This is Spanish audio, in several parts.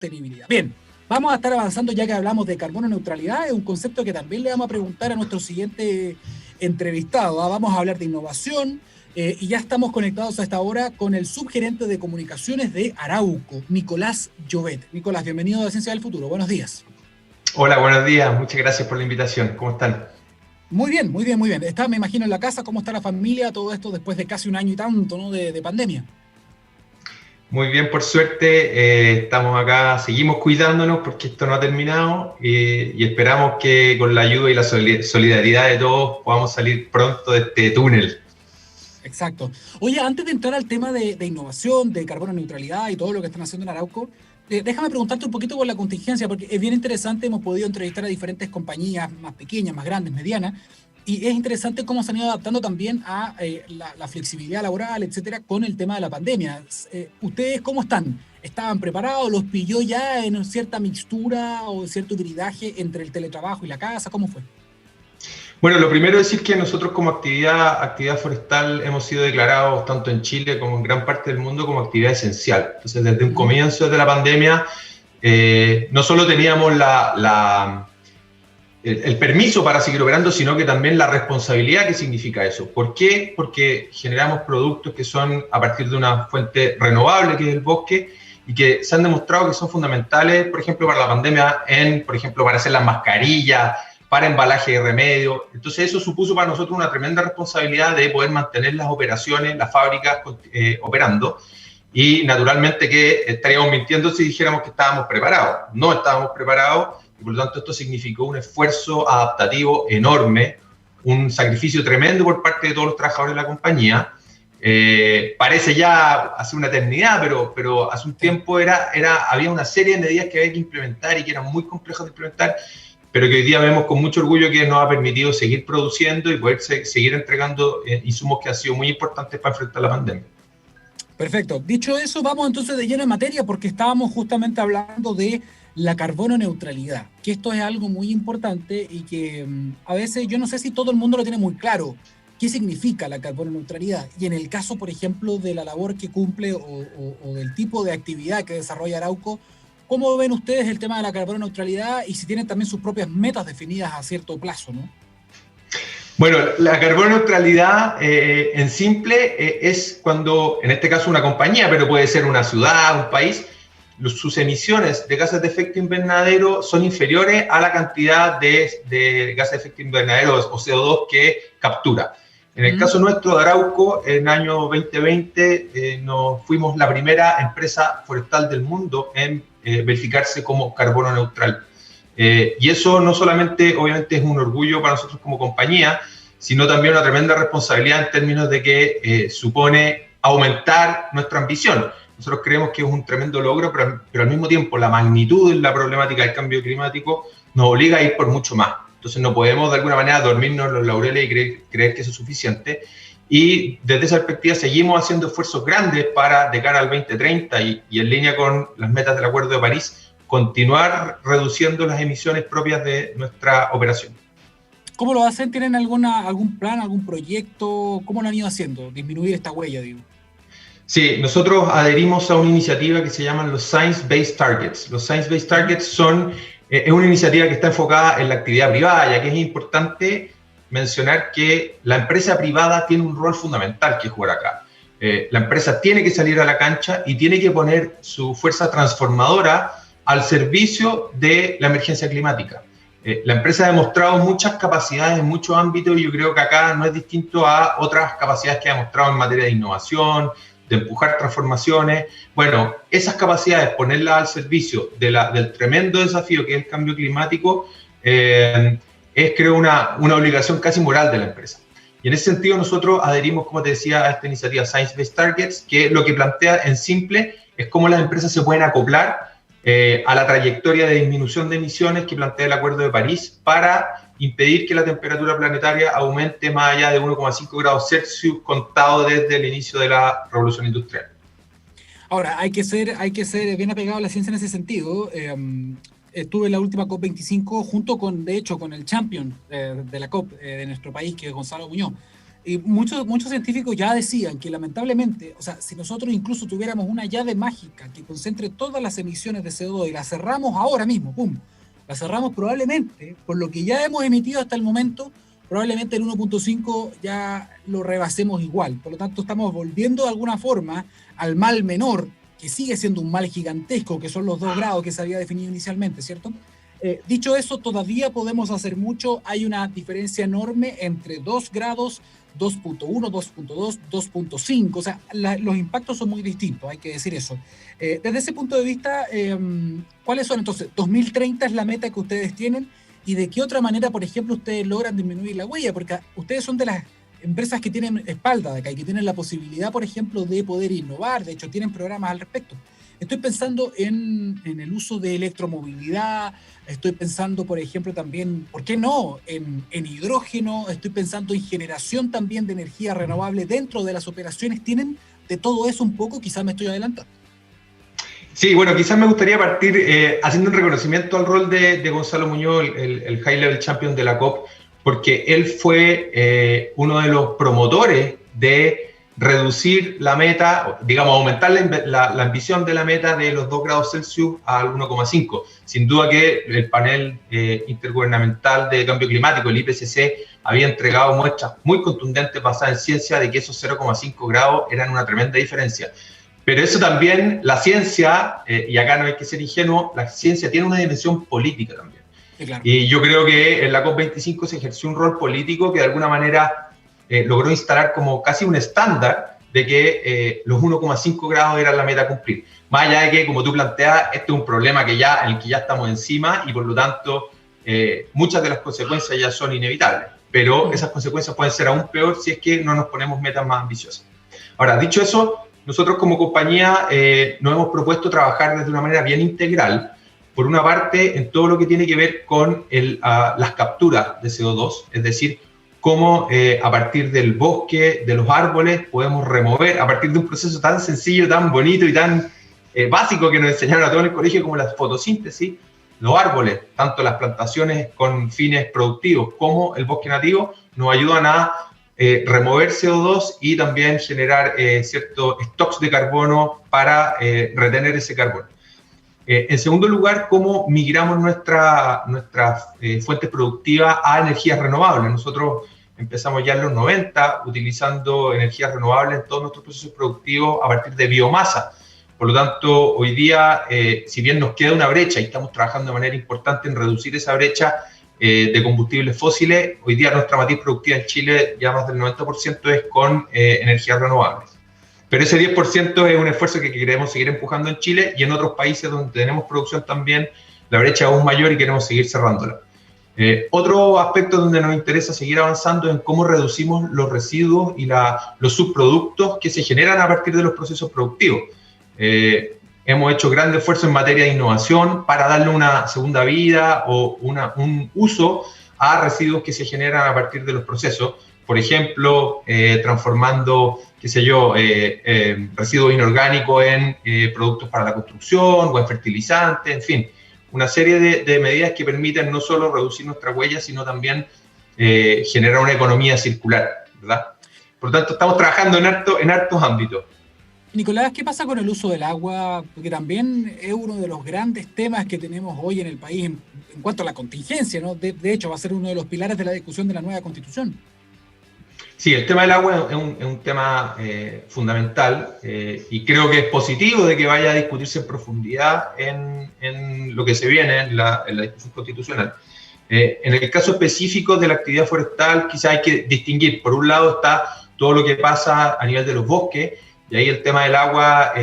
Sostenibilidad. Bien, vamos a estar avanzando ya que hablamos de carbono neutralidad, es un concepto que también le vamos a preguntar a nuestro siguiente entrevistado. Vamos a hablar de innovación y ya estamos conectados a esta hora con el subgerente de comunicaciones de Arauco, Nicolás Llobet. Nicolás, bienvenido a Ciencia del Futuro, buenos días. Hola, buenos días, muchas gracias por la invitación, ¿cómo están? Muy bien, muy bien, muy bien. Está, me imagino, en la casa, ¿cómo está la familia? Todo esto después de casi un año y tanto, ¿no?, de pandemia. Muy bien, por suerte, estamos acá, seguimos cuidándonos porque esto no ha terminado y esperamos que con la ayuda y la solidaridad de todos podamos salir pronto de este túnel. Exacto. Oye, antes de entrar al tema de innovación, de carbono neutralidad y todo lo que están haciendo en Arauco, déjame preguntarte un poquito por la contingencia, porque es bien interesante, hemos podido entrevistar a diferentes compañías más pequeñas, más grandes, medianas, y es interesante cómo se han ido adaptando también a la flexibilidad laboral, etcétera, con el tema de la pandemia. ¿Ustedes cómo están? ¿Estaban preparados? ¿Los pilló ya en cierta mixtura o cierto hibridaje entre el teletrabajo y la casa? ¿Cómo fue? Bueno, lo primero es decir que nosotros como actividad forestal hemos sido declarados tanto en Chile como en gran parte del mundo como actividad esencial. Entonces, desde un comienzo de la pandemia, no solo teníamos el permiso para seguir operando, sino que también la responsabilidad que significa eso. ¿Por qué? Porque generamos productos que son a partir de una fuente renovable, que es el bosque, y que se han demostrado que son fundamentales, por ejemplo, para la pandemia, por ejemplo, para hacer las mascarillas, para embalaje de remedio. Entonces eso supuso para nosotros una tremenda responsabilidad de poder mantener las operaciones, las fábricas operando, y naturalmente que estaríamos mintiendo si dijéramos que estábamos preparados. No estábamos preparados, y por lo tanto esto significó un esfuerzo adaptativo enorme, un sacrificio tremendo por parte de todos los trabajadores de la compañía. Parece ya hace una eternidad, pero hace un tiempo había una serie de medidas que había que implementar y que eran muy complejas de implementar, pero que hoy día vemos con mucho orgullo que nos ha permitido seguir produciendo y poder seguir entregando insumos que han sido muy importantes para enfrentar la pandemia. Perfecto. Dicho eso, vamos entonces de lleno en materia porque estábamos justamente hablando de la carbono neutralidad, que esto es algo muy importante y que a veces yo no sé si todo el mundo lo tiene muy claro. ¿Qué significa la carbono neutralidad? Y en el caso, por ejemplo, de la labor que cumple o del tipo de actividad que desarrolla Arauco, ¿cómo ven ustedes el tema de la carbono neutralidad y si tienen también sus propias metas definidas a cierto plazo, ¿no? Bueno, la carbono neutralidad en simple es cuando, en este caso una compañía, pero puede ser una ciudad, un país, sus emisiones de gases de efecto invernadero son inferiores a la cantidad de gases de efecto invernadero o CO2 que captura. En el caso nuestro de Arauco, en el año 2020 nos fuimos la primera empresa forestal del mundo en verificarse como carbono neutral. Y eso no solamente, obviamente, es un orgullo para nosotros como compañía, sino también una tremenda responsabilidad en términos de que supone aumentar nuestra ambición. Nosotros creemos que es un tremendo logro, pero al mismo tiempo la magnitud de la problemática del cambio climático nos obliga a ir por mucho más. Entonces no podemos de alguna manera dormirnos en los laureles y creer que eso es suficiente. Y desde esa perspectiva seguimos haciendo esfuerzos grandes para, de cara al 2030 y en línea con las metas del Acuerdo de París, continuar reduciendo las emisiones propias de nuestra operación. ¿Cómo lo hacen? ¿Tienen algún plan, algún proyecto? ¿Cómo lo han ido haciendo? Disminuir esta huella, digo. Sí, nosotros adherimos a una iniciativa que se llaman los Science Based Targets. Los Science Based Targets es una iniciativa que está enfocada en la actividad privada, ya que es importante mencionar que la empresa privada tiene un rol fundamental que jugar acá. La empresa tiene que salir a la cancha y tiene que poner su fuerza transformadora al servicio de la emergencia climática. La empresa ha demostrado muchas capacidades en muchos ámbitos y yo creo que acá no es distinto a otras capacidades que ha demostrado en materia de innovación, de empujar transformaciones. Bueno, esas capacidades, ponerlas al servicio del tremendo desafío que es el cambio climático, es, creo, una obligación casi moral de la empresa. Y en ese sentido nosotros adherimos, como te decía, a esta iniciativa Science Based Targets, que lo que plantea en simple es cómo las empresas se pueden acoplar a la trayectoria de disminución de emisiones que plantea el Acuerdo de París para impedir que la temperatura planetaria aumente más allá de 1,5 grados Celsius contado desde el inicio de la revolución industrial. Ahora, hay que ser bien apegado a la ciencia en ese sentido. Estuve en la última COP25 junto con, de hecho, con el champion de la COP de nuestro país, que es Gonzalo Muñoz. Y muchos científicos ya decían que lamentablemente, o sea, si nosotros incluso tuviéramos una llave mágica que concentre todas las emisiones de CO2 y la cerramos ahora mismo, ¡pum! La cerramos probablemente, por lo que ya hemos emitido hasta el momento, probablemente el 1.5 ya lo rebasemos igual. Por lo tanto, estamos volviendo de alguna forma al mal menor, que sigue siendo un mal gigantesco, que son los 2 grados que se había definido inicialmente, ¿cierto? Dicho eso, todavía podemos hacer mucho. Hay una diferencia enorme entre 2 grados, 2.1, 2.2, 2.5. O sea, los impactos son muy distintos, hay que decir eso. Desde ese punto de vista, ¿cuáles son entonces? 2030 es la meta que ustedes tienen. ¿Y de qué otra manera, por ejemplo, ustedes logran disminuir la huella? Porque ustedes son de las empresas que tienen espalda de acá y que tienen la posibilidad, por ejemplo, de poder innovar. De hecho, tienen programas al respecto. Estoy pensando en el uso de electromovilidad, estoy pensando, por ejemplo, también, ¿por qué no?, en hidrógeno, estoy pensando en generación también de energía renovable dentro de las operaciones. ¿Tienen de todo eso un poco? Quizás me estoy adelantando. Sí, bueno, quizás me gustaría partir haciendo un reconocimiento al rol de Gonzalo Muñoz, el High Level Champion de la COP, porque él fue uno de los promotores de reducir la meta, digamos, aumentar la ambición de la meta de los 2 grados Celsius al 1,5. Sin duda que el panel intergubernamental de cambio climático, el IPCC, había entregado muestras muy contundentes basadas en ciencia de que esos 0,5 grados eran una tremenda diferencia. Pero eso también, la ciencia, y acá no hay que ser ingenuo, la ciencia tiene una dimensión política también. Sí, claro. Y yo creo que en la COP25 se ejerció un rol político que de alguna manera logró instalar como casi un estándar de que los 1,5 grados eran la meta a cumplir. Más allá de que, como tú planteas, este es un problema en el que ya estamos encima y por lo tanto muchas de las consecuencias ya son inevitables. Pero esas consecuencias pueden ser aún peor si es que no nos ponemos metas más ambiciosas. Ahora, dicho eso, nosotros como compañía nos hemos propuesto trabajar desde una manera bien integral. Por una parte, en todo lo que tiene que ver con las capturas de CO2, es decir, cómo a partir del bosque, de los árboles, podemos remover, a partir de un proceso tan sencillo, tan bonito y tan básico que nos enseñaron a todos en el colegio como la fotosíntesis, los árboles, tanto las plantaciones con fines productivos como el bosque nativo, nos ayudan a remover CO2 y también generar ciertos stocks de carbono para retener ese carbono. En segundo lugar, cómo migramos nuestras fuentes productivas a energías renovables. Nosotros empezamos ya en los 90 utilizando energías renovables en todos nuestros procesos productivos a partir de biomasa. Por lo tanto, hoy día, si bien nos queda una brecha y estamos trabajando de manera importante en reducir esa brecha de combustibles fósiles, hoy día nuestra matriz productiva en Chile ya más del 90% es con energías renovables. Pero ese 10% es un esfuerzo que queremos seguir empujando en Chile y en otros países donde tenemos producción también, la brecha es aún mayor y queremos seguir cerrándola. Otro aspecto donde nos interesa seguir avanzando es en cómo reducimos los residuos y los subproductos que se generan a partir de los procesos productivos. Hemos hecho grandes esfuerzos en materia de innovación para darle una segunda vida o un uso a residuos que se generan a partir de los procesos. Por ejemplo, transformando, residuos inorgánicos en productos para la construcción o en fertilizantes, en fin, una serie de medidas que permiten no solo reducir nuestra huella, sino también generar una economía circular, ¿verdad? Por lo tanto, estamos trabajando en hartos ámbitos. Nicolás, ¿qué pasa con el uso del agua? Porque también es uno de los grandes temas que tenemos hoy en el país en cuanto a la contingencia, ¿no? De hecho, va a ser uno de los pilares de la discusión de la nueva Constitución. Sí, el tema del agua es un tema fundamental y creo que es positivo de que vaya a discutirse en profundidad en lo que se viene en la discusión constitucional. En el caso específico de la actividad forestal, quizás hay que distinguir. Por un lado está todo lo que pasa a nivel de los bosques, y ahí el tema del agua,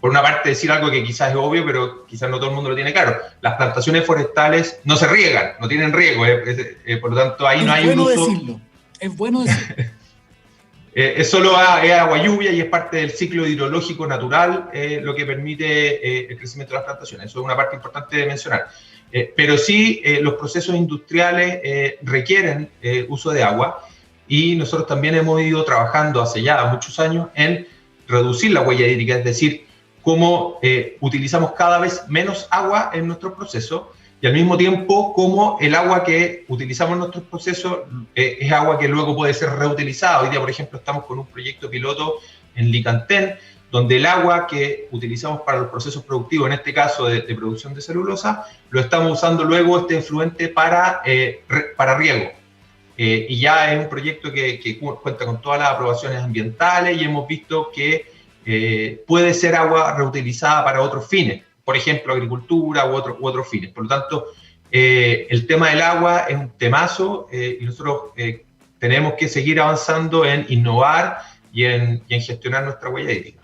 por una parte decir algo que quizás es obvio, pero quizás no todo el mundo lo tiene claro. Las plantaciones forestales no se riegan, no tienen riego, por lo tanto ahí no hay un uso... Es bueno decirlo. Es solo agua lluvia y es parte del ciclo hidrológico natural lo que permite el crecimiento de las plantaciones. Eso es una parte importante de mencionar. Pero sí, los procesos industriales requieren uso de agua y nosotros también hemos ido trabajando hace ya muchos años en reducir la huella hídrica, es decir, cómo utilizamos cada vez menos agua en nuestro proceso y al mismo tiempo cómo el agua que utilizamos en nuestros procesos es agua que luego puede ser reutilizada. Hoy día, por ejemplo, estamos con un proyecto piloto en Licantén, donde el agua que utilizamos para los procesos productivos, en este caso de producción de celulosa, lo estamos usando luego este efluente para riego. Y ya es un proyecto que cuenta con todas las aprobaciones ambientales y hemos visto que puede ser agua reutilizada para otros fines, por ejemplo, agricultura u otros fines. Por lo tanto, el tema del agua es un temazo y nosotros tenemos que seguir avanzando en innovar y en gestionar nuestra huella hídrica.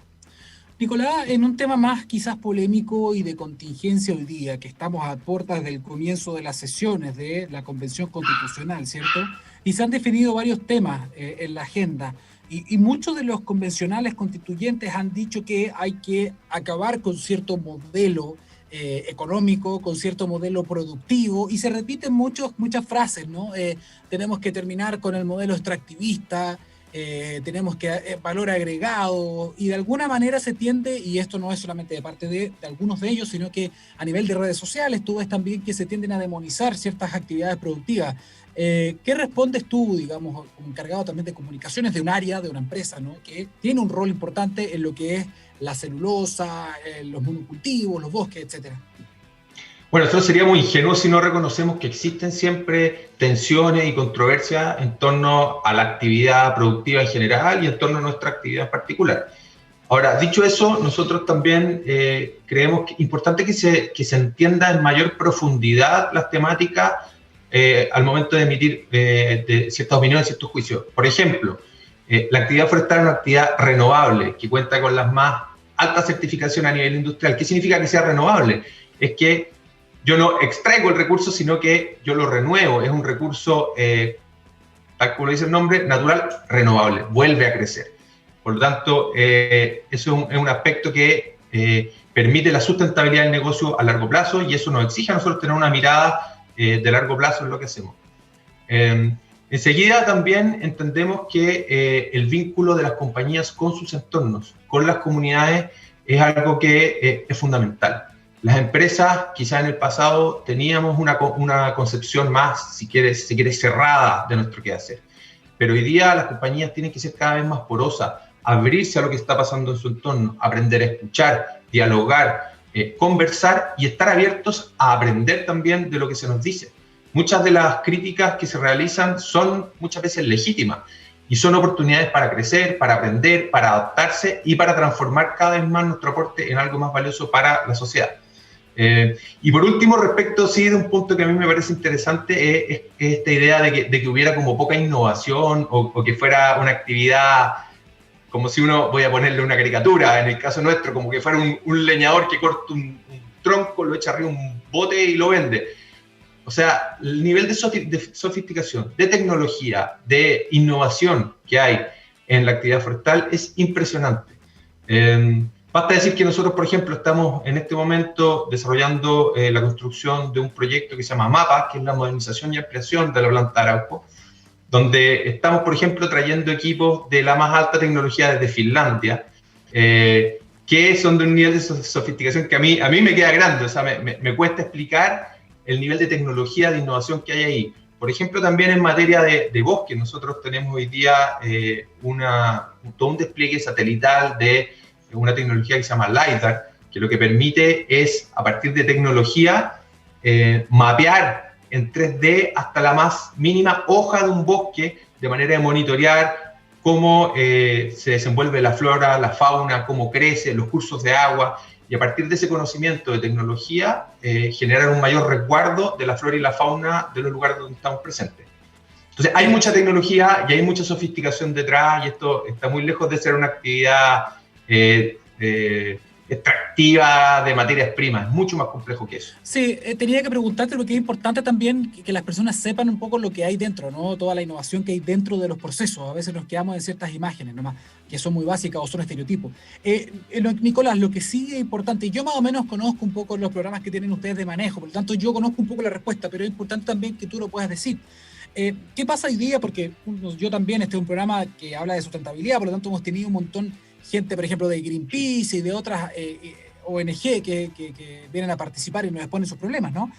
Nicolás, en un tema más quizás polémico y de contingencia hoy día, que estamos a puertas del comienzo de las sesiones de la Convención Constitucional, ¿cierto? Y se han definido varios temas en la agenda. Y muchos de los convencionales constituyentes han dicho que hay que acabar con cierto modelo económico, con cierto modelo productivo, y se repiten muchas frases, ¿no? Tenemos que terminar con el modelo extractivista, tenemos que valor agregado, y de alguna manera se tiende, y esto no es solamente de parte de algunos de ellos, sino que a nivel de redes sociales tú ves también que se tienden a demonizar ciertas actividades productivas. ¿Qué respondes tú, digamos, como encargado también de comunicaciones de un área, de una empresa, ¿no? Que tiene un rol importante en lo que es la celulosa, los monocultivos, los bosques, etcétera? Bueno, nosotros seríamos ingenuos si no reconocemos que existen siempre tensiones y controversias en torno a la actividad productiva en general y en torno a nuestra actividad en particular. Ahora, dicho eso, nosotros también creemos que es importante que se entienda en mayor profundidad las temáticas al momento de emitir de ciertas opiniones, ciertos juicios. Por ejemplo, la actividad forestal es una actividad renovable que cuenta con las más altas certificaciones a nivel industrial. ¿Qué significa que sea renovable? Es que yo no extraigo el recurso, sino que yo lo renuevo. Es un recurso, tal como lo dice el nombre, natural, renovable. Vuelve a crecer. Por lo tanto, eso es un aspecto que permite la sustentabilidad del negocio a largo plazo y eso nos exige a nosotros tener una mirada de largo plazo en lo que hacemos. Enseguida también entendemos que el vínculo de las compañías con sus entornos, con las comunidades, es algo que es fundamental. Las empresas, quizás en el pasado, teníamos una concepción más, si quiere, cerrada de nuestro quehacer. Pero hoy día las compañías tienen que ser cada vez más porosas, abrirse a lo que está pasando en su entorno, aprender a escuchar, dialogar, conversar y estar abiertos a aprender también de lo que se nos dice. Muchas de las críticas que se realizan son muchas veces legítimas y son oportunidades para crecer, para aprender, para adaptarse y para transformar cada vez más nuestro aporte en algo más valioso para la sociedad. Y por último, respecto sí de un punto que a mí me parece interesante, es esta idea de que hubiera como poca innovación o que fuera una actividad como si uno, voy a ponerle una caricatura, en el caso nuestro, como que fuera un leñador que corta un tronco, lo echa arriba un bote y lo vende. O sea, el nivel de sofisticación, de tecnología, de innovación que hay en la actividad forestal es impresionante. Basta decir que nosotros, por ejemplo, estamos en este momento desarrollando la construcción de un proyecto que se llama MAPA, que es la modernización y ampliación de la planta de Arauco, donde estamos, por ejemplo, trayendo equipos de la más alta tecnología desde Finlandia, que son de un nivel de sofisticación que a mí me queda grande, o sea, me cuesta explicar el nivel de tecnología, de innovación que hay ahí. Por ejemplo, también en materia de bosque, nosotros tenemos hoy día todo un despliegue satelital de una tecnología que se llama LiDAR, que lo que permite es, a partir de tecnología, mapear en 3D hasta la más mínima hoja de un bosque, de manera de monitorear cómo se desenvuelve la flora, la fauna, cómo crece, los cursos de agua, y a partir de ese conocimiento de tecnología, generar un mayor resguardo de la flora y la fauna de los lugares donde estamos presentes. Entonces, hay mucha tecnología y hay mucha sofisticación detrás, y esto está muy lejos de ser una actividad extractiva de materias primas, es mucho más complejo que eso. Sí, tenía que preguntarte porque es importante también que las personas sepan un poco lo que hay dentro, ¿no? Toda la innovación que hay dentro de los procesos. A veces nos quedamos en ciertas imágenes nomás, que son muy básicas o son estereotipos. Nicolás, lo que sí es importante, yo más o menos conozco un poco los programas que tienen ustedes de manejo, por lo tanto yo conozco un poco la respuesta, pero es importante también que tú lo puedas decir. ¿Qué pasa hoy día? Porque yo también, este es un programa que habla de sustentabilidad, por lo tanto hemos tenido un montón gente, por ejemplo, de Greenpeace y de otras ONG que vienen a participar y nos exponen sus problemas, ¿no?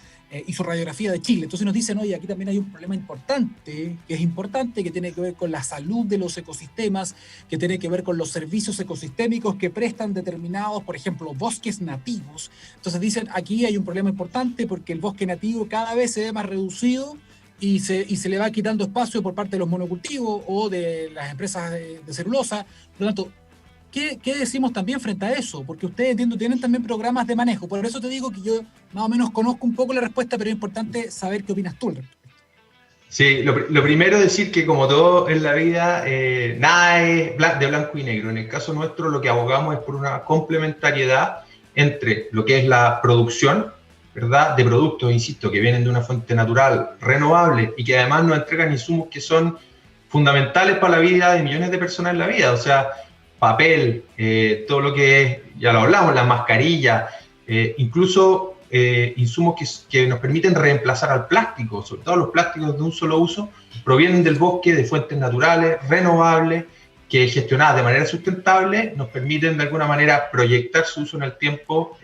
Y su radiografía de Chile. Entonces nos dicen, oye, aquí también hay un problema importante, que tiene que ver con la salud de los ecosistemas, que tiene que ver con los servicios ecosistémicos que prestan determinados, por ejemplo, bosques nativos. Entonces dicen, aquí hay un problema importante porque el bosque nativo cada vez se ve más reducido y se le va quitando espacio por parte de los monocultivos o de las empresas de celulosa. Por lo tanto, ¿qué decimos también frente a eso? Porque ustedes, entiendo, tienen también programas de manejo. Por eso te digo que yo más o menos conozco un poco la respuesta, pero es importante saber qué opinas tú al respecto. Sí, lo primero es decir que como todo en la vida, nada es de blanco y negro. En el caso nuestro lo que abogamos es por una complementariedad entre lo que es la producción, ¿verdad?, de productos, insisto, que vienen de una fuente natural, renovable y que además nos entregan insumos que son fundamentales para la vida de millones de personas en la vida. O sea, papel, todo lo que es, ya lo hablamos, las mascarillas, incluso insumos que nos permiten reemplazar al plástico, sobre todo los plásticos de un solo uso, provienen del bosque, de fuentes naturales, renovables, que gestionadas de manera sustentable nos permiten de alguna manera proyectar su uso en el tiempo,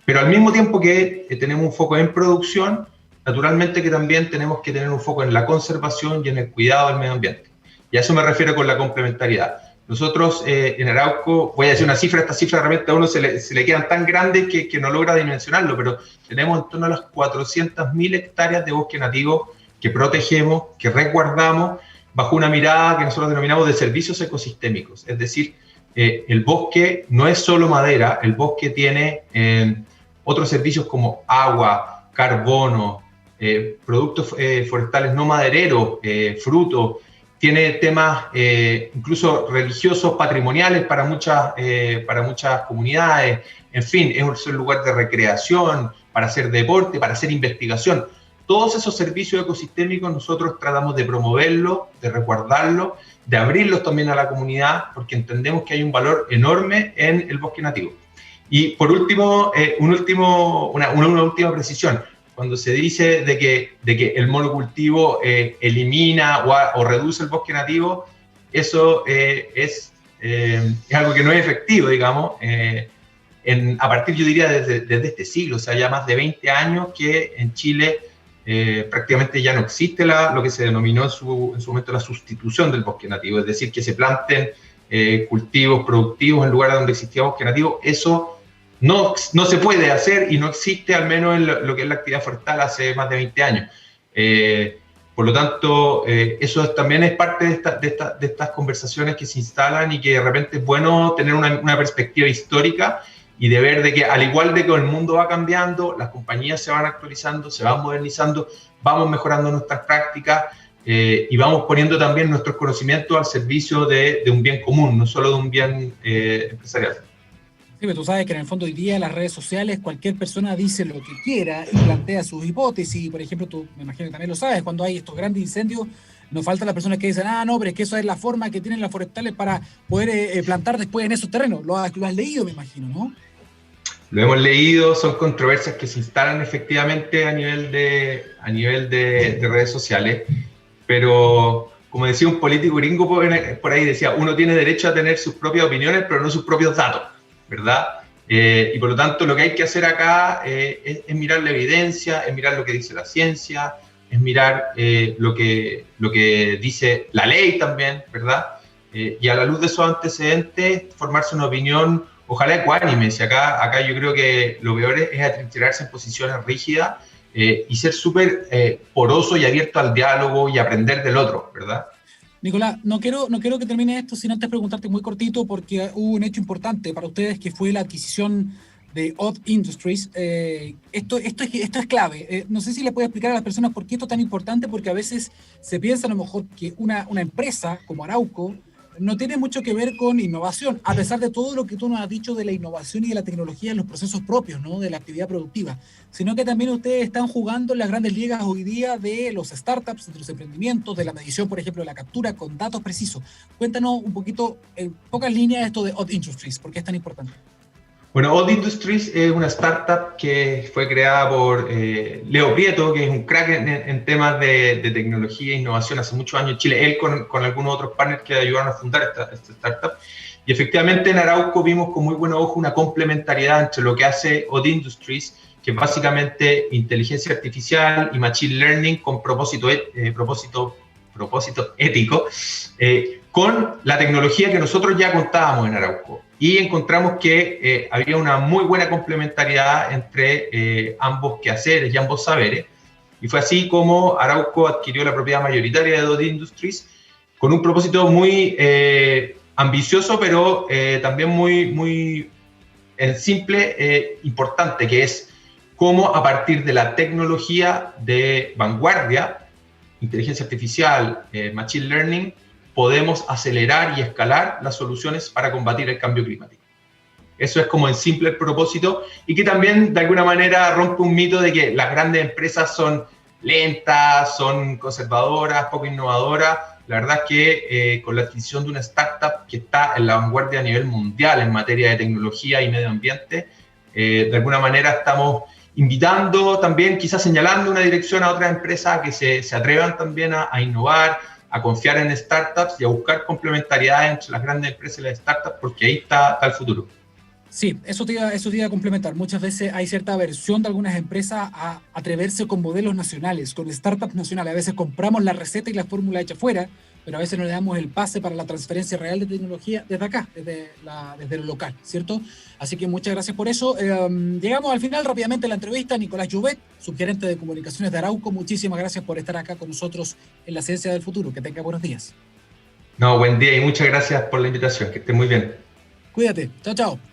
pero al mismo tiempo que tenemos un foco en producción, naturalmente que también tenemos que tener un foco en la conservación y en el cuidado del medio ambiente. Y a eso me refiero con la complementariedad. Nosotros en Arauco, voy a decir una cifra, estas cifras realmente a uno se le quedan tan grandes que no logra dimensionarlo, pero tenemos en torno a las 400.000 hectáreas de bosque nativo que protegemos, que resguardamos, bajo una mirada que nosotros denominamos de servicios ecosistémicos. Es decir, el bosque no es solo madera, el bosque tiene otros servicios como agua, carbono, productos forestales no madereros, frutos, tiene temas incluso religiosos, patrimoniales para muchas comunidades, en fin, es un lugar de recreación, para hacer deporte, para hacer investigación. Todos esos servicios ecosistémicos nosotros tratamos de promoverlos, de resguardarlos, de abrirlos también a la comunidad, porque entendemos que hay un valor enorme en el bosque nativo. Y por último, una última precisión. Cuando se dice de que el monocultivo elimina o reduce el bosque nativo, eso es algo que no es efectivo, digamos, a partir, yo diría, desde este siglo, o sea, ya más de 20 años que en Chile prácticamente ya no existe lo que se denominó en su momento la sustitución del bosque nativo, es decir, que se planten cultivos productivos en lugares donde existía bosque nativo. Eso no se puede hacer y no existe, al menos en lo que es la actividad forestal, hace más de 20 años. Por lo tanto, eso también es parte de estas conversaciones que se instalan y que de repente es bueno tener una perspectiva histórica y de ver de que, al igual de que el mundo va cambiando, las compañías se van actualizando, se van modernizando, vamos mejorando nuestras prácticas y vamos poniendo también nuestros conocimientos al servicio de un bien común, no solo de un bien empresarial. Sí, pero tú sabes que en el fondo hoy día en las redes sociales cualquier persona dice lo que quiera y plantea sus hipótesis. Por ejemplo, tú me imagino que también lo sabes, cuando hay estos grandes incendios, nos faltan las personas que dicen, no, pero es que eso es la forma que tienen las forestales para poder plantar después en esos terrenos. Lo has leído, me imagino, ¿no? Lo hemos leído, son controversias que se instalan efectivamente a nivel de redes sociales, pero como decía un político gringo por ahí, decía, uno tiene derecho a tener sus propias opiniones, pero no sus propios datos, ¿verdad? Y por lo tanto lo que hay que hacer acá es mirar la evidencia, es mirar lo que dice la ciencia, es mirar lo que dice la ley también, ¿verdad? Y a la luz de esos antecedentes, formarse una opinión, ojalá ecuánime. Si acá yo creo que lo peor es atrincherarse en posiciones rígidas y ser súper poroso y abierto al diálogo y aprender del otro, ¿verdad? Nicolás, no quiero que termine esto sin antes preguntarte muy cortito, porque hubo un hecho importante para ustedes que fue la adquisición de Odd Industries. Esto es clave. No sé si le puede explicar a las personas por qué esto es tan importante, porque a veces se piensa a lo mejor que una empresa como Arauco no tiene mucho que ver con innovación, a pesar de todo lo que tú nos has dicho de la innovación y de la tecnología en los procesos propios, ¿no?, de la actividad productiva, sino que también ustedes están jugando en las grandes ligas hoy día de los startups, de los emprendimientos, de la medición, por ejemplo, de la captura con datos precisos. Cuéntanos un poquito, en pocas líneas, esto de Odd Industries, ¿por qué es tan importante? Bueno, Odd Industries es una startup que fue creada por Leo Prieto, que es un crack en temas de tecnología e innovación hace muchos años en Chile. Él con algunos otros partners que ayudaron a fundar esta startup. Y efectivamente en Arauco vimos con muy buen ojo una complementariedad entre lo que hace Odd Industries, que es básicamente inteligencia artificial y machine learning con propósito ético, con la tecnología que nosotros ya contábamos en Arauco. Y encontramos que había una muy buena complementariedad entre ambos quehaceres y ambos saberes. Y fue así como Arauco adquirió la propiedad mayoritaria de Odd Industries con un propósito muy ambicioso, pero también muy simple, importante, que es cómo a partir de la tecnología de vanguardia, inteligencia artificial, machine learning, podemos acelerar y escalar las soluciones para combatir el cambio climático. Eso es como en simple el propósito, y que también de alguna manera rompe un mito de que las grandes empresas son lentas, son conservadoras, poco innovadoras. La verdad es que con la adquisición de una startup que está en la vanguardia a nivel mundial en materia de tecnología y medio ambiente, de alguna manera estamos invitando también, quizás señalando una dirección a otras empresas que se atrevan también a innovar, a confiar en startups y a buscar complementariedades entre las grandes empresas y las startups, porque ahí está el futuro. Sí, eso te iba a complementar. Muchas veces hay cierta aversión de algunas empresas a atreverse con modelos nacionales, con startups nacionales. A veces compramos la receta y la fórmula hecha fuera, pero a veces no le damos el pase para la transferencia real de tecnología desde acá, desde lo local, ¿cierto? Así que muchas gracias por eso. Llegamos al final rápidamente de la entrevista. Nicolás Llobet, subgerente de comunicaciones de Arauco, muchísimas gracias por estar acá con nosotros en la Ciencia del Futuro. Que tenga buenos días. No, buen día y muchas gracias por la invitación. Que esté muy bien. Cuídate. Chao, chao.